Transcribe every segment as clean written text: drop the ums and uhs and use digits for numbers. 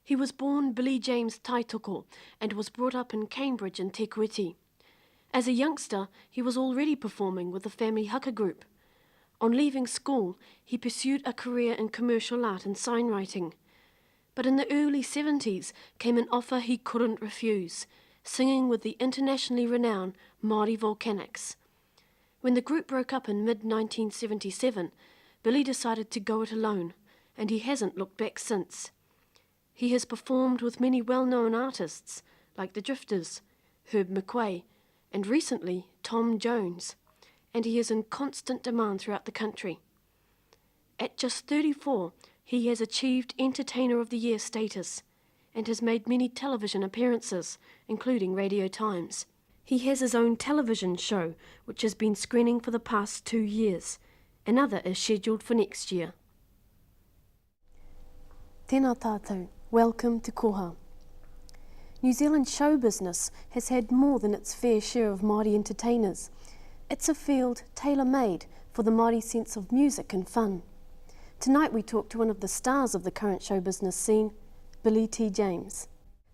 He was born Billy James Taitoko and was brought up in Cambridge and Te Kuiti. As a youngster, he was already performing with the family haka group. On leaving school, he pursued a career in commercial art and signwriting. But in the early 70s came an offer he couldn't refuse, singing with the internationally renowned Maori Volcanics. When the group broke up in mid-1977, Billy decided to go it alone, and he hasn't looked back since. He has performed with many well-known artists, like the Drifters, Herb McQuay, and recently Tom Jones, and he is in constant demand throughout the country. At just 34, he has achieved Entertainer of the Year status and has made many television appearances, including Radio Times. He has his own television show, which has been screening for the past 2 years. Another is scheduled for next year. Tēnā tātou, welcome to Koha. New Zealand show business has had more than its fair share of Māori entertainers. It's a field tailor-made for the Māori sense of music and fun. Tonight we talk to one of the stars of the current show business scene, Billy T. James.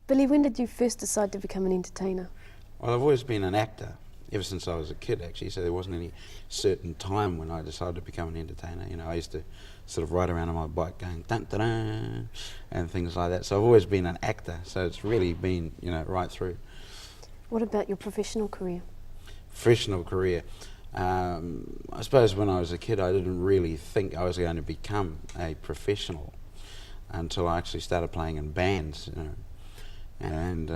Billy, when did you first decide to become an entertainer? Well, I've always been an actor, ever since I was a kid actually, so there wasn't any certain time when I decided to become an entertainer. You know, I used to sort of ride around on my bike going dun-dun-dun and things like that, so I've always been an actor, so it's really been, you know, right through. What about your professional career? Professional career. I suppose when I was a kid I didn't really think I was going to become a professional until I actually started playing in bands, you know. And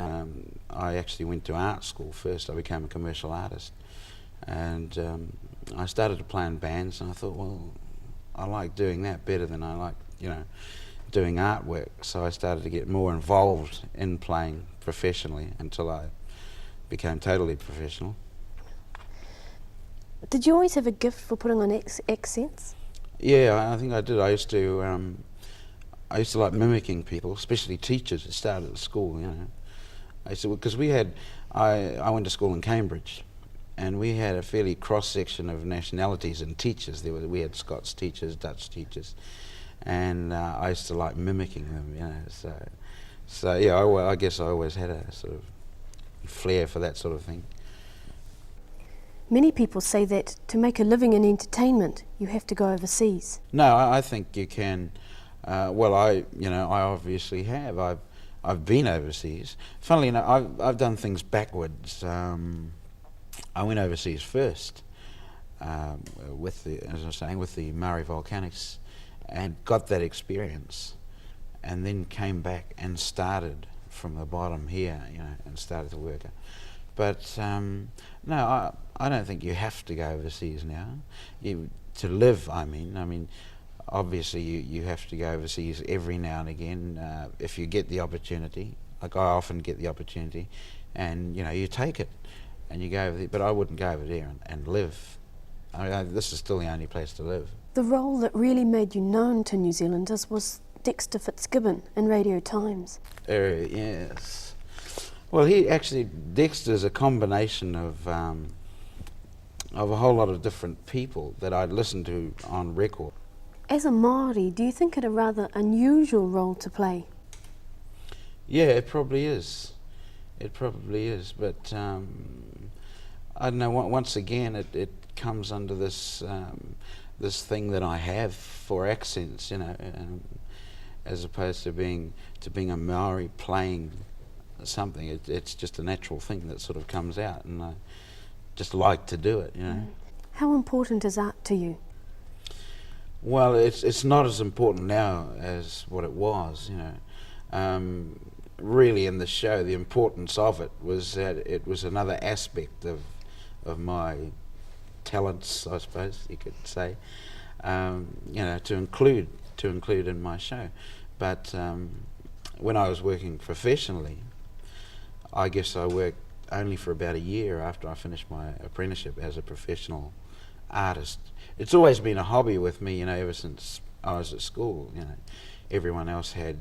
I actually went to art school first. I became a commercial artist, and I started to play in bands, and I thought, well, I like doing that better than I like, you know, doing artwork. So I started to get more involved in playing professionally until I became totally professional. Did you always have a gift for putting on accents? Yeah, I think I did. I used to like mimicking people, especially teachers. It started at school, you know. Because I went to school in Cambridge, and we had a fairly cross-section of nationalities and teachers. We had Scots teachers, Dutch teachers, and I used to like mimicking them, you know. So yeah, I guess I always had a sort of flair for that sort of thing. Many people say that to make a living in entertainment, you have to go overseas. No, I think you can. Well, I obviously have. I've been overseas. Funnily enough, I've done things backwards. I went overseas first with the Maori Volcanics, and got that experience, and then came back and started from the bottom here, you know, and started to work. But no, I don't think you have to go overseas now. To live, I mean. Obviously, you have to go overseas every now and again if you get the opportunity. Like I often get the opportunity, and you know, you take it and you go over there. But I wouldn't go over there and live. I mean, this is still the only place to live. The role that really made you known to New Zealanders was Dexter Fitzgibbon in Radio Times. Yes. Well, Dexter's a combination of a whole lot of different people that I'd listened to on record. As a Māori, do you think it a rather unusual role to play? Yeah, it probably is. It probably is, but I don't know. Once again, it comes under this this thing that I have for accents, you know, as opposed to being a Maori playing something. It's just a natural thing that sort of comes out, and I just like to do it, you know. How important is art to you? Well, it's not as important now as what it was, you know. Really, in the show, the importance of it was that it was another aspect of my talents, I suppose you could say, you know, to include in my show. But when I was working professionally, I guess I worked only for about a year after I finished my apprenticeship as a professional artist. It's always been a hobby with me, you know, ever since I was at school. You know, everyone else had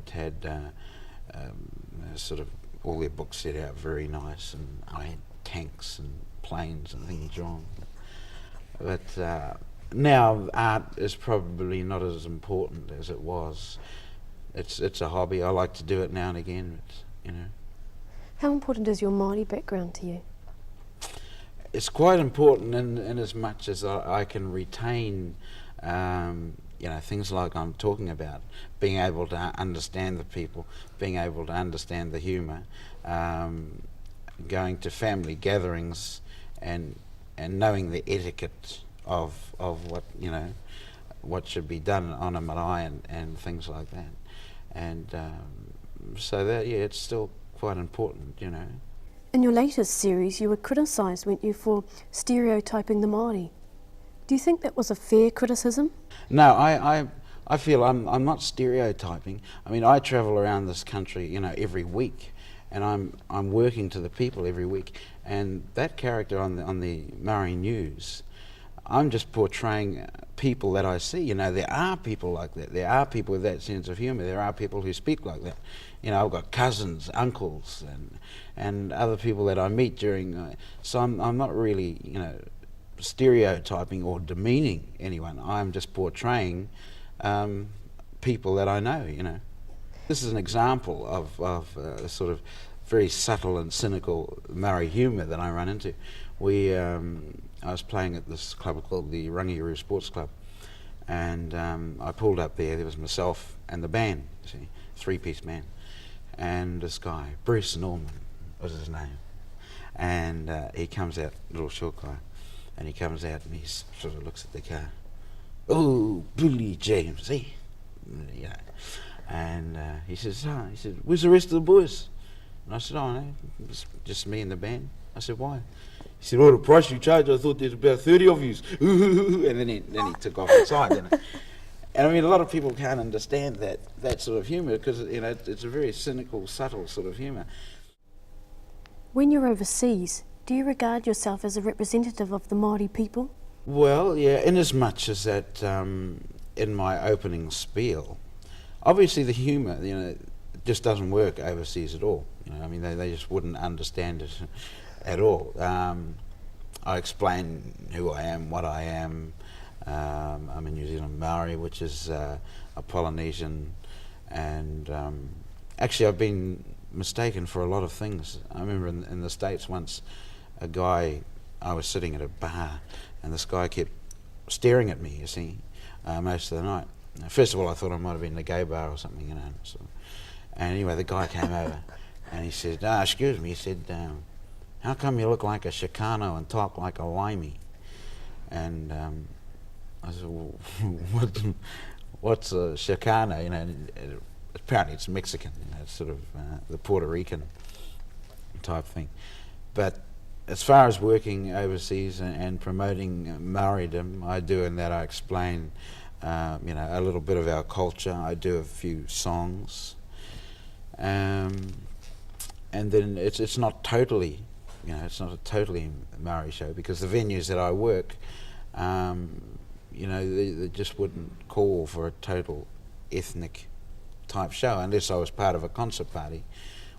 sort of all their books set out very nice, and I had tanks and planes and things drawn. But now art is probably not as important as it was. it's a hobby. I like to do it now and again. You know, How important is your Māori background to you? it's quite important in as much as I can retain, you know, things like I'm talking about, being able to understand the people, being able to understand the humour, going to family gatherings, and knowing the etiquette of what, you know, what should be done on a marae and things like that, and so that, yeah, it's still quite important, you know. In your latest series, you were criticised, weren't you, for stereotyping the Māori. Do you think that was a fair criticism? No, I feel I'm not stereotyping. I mean, I travel around this country, you know, every week, and I'm working to the people every week. And that character on the Maori News, I'm just portraying people that I see. You know, there are people like that. There are people with that sense of humour. There are people who speak like that. You know, I've got cousins, uncles, and other people that I meet during. So I'm not really, you know, stereotyping or demeaning anyone. I'm just portraying people that I know. You know, this is an example of sort of very subtle and cynical Maori humour that I run into. I was playing at this club called the Rangiru Sports Club, and I pulled up there. There was myself and the band, you see, three-piece band, and this guy, Bruce Norman was his name, and he comes out, little short guy, and he comes out and he sort of looks at the car. Oh, Billy James, eh? You know, and he says, where's the rest of the boys? And I said, oh, no, it's just me and the band. I said, why? He said, oh, the price you charge, I thought there's about 30 of you. And then he took off inside. You know? And I mean, a lot of people can't understand that sort of humour because, you know, it's a very cynical, subtle sort of humour. When you're overseas, do you regard yourself as a representative of the Māori people? Well, yeah, in as much as that, in my opening spiel, obviously the humour, you know, just doesn't work overseas at all. You know, I mean, they just wouldn't understand it at all. I explain who I am, what I am. I'm a New Zealand Maori, which is a Polynesian, and actually I've been mistaken for a lot of things. I remember in the States once, I was sitting at a bar, and this guy kept staring at me, you see, most of the night. First of all, I thought I might have been in a gay bar or something, you know. So, and anyway, the guy came over, and he said, excuse me, he said, how come you look like a Chicano and talk like a Limey? And I said, well, what's a Chicano? You know, apparently it's Mexican, you know, it's sort of the Puerto Rican type thing. But as far as working overseas and promoting Maoridom, I do in that I explain, you know, a little bit of our culture. I do a few songs, and then it's not totally, you know, it's not a totally Maori show because the venues that I work, you know, they just wouldn't call for a total ethnic type show unless I was part of a concert party,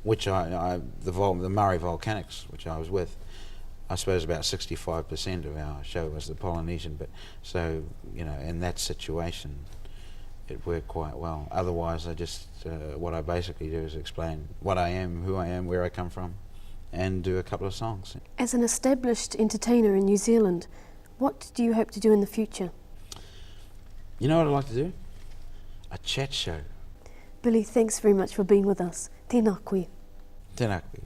which the Maori Volcanics, which I was with. I suppose about 65% of our show was the Polynesian, but so, you know, in that situation, it worked quite well. Otherwise, I just, what I basically do is explain what I am, who I am, where I come from, and do a couple of songs. As an established entertainer in New Zealand, what do you hope to do in the future? You know what I'd like to do? A chat show. Billy, thanks very much for being with us. Tēnā koe. Tēnā koe.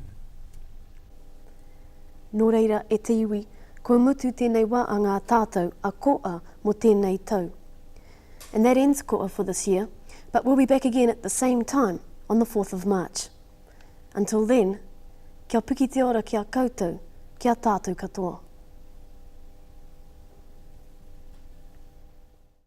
Nō reira e te iwi, kua mutu tēnei wā a ngā tātou a Koha mo tēnei tau. And that ends Koha for this year, but we'll be back again at the same time on the 4th of March. Until then, kia puki te ora kia koutou, kia tātou katoa.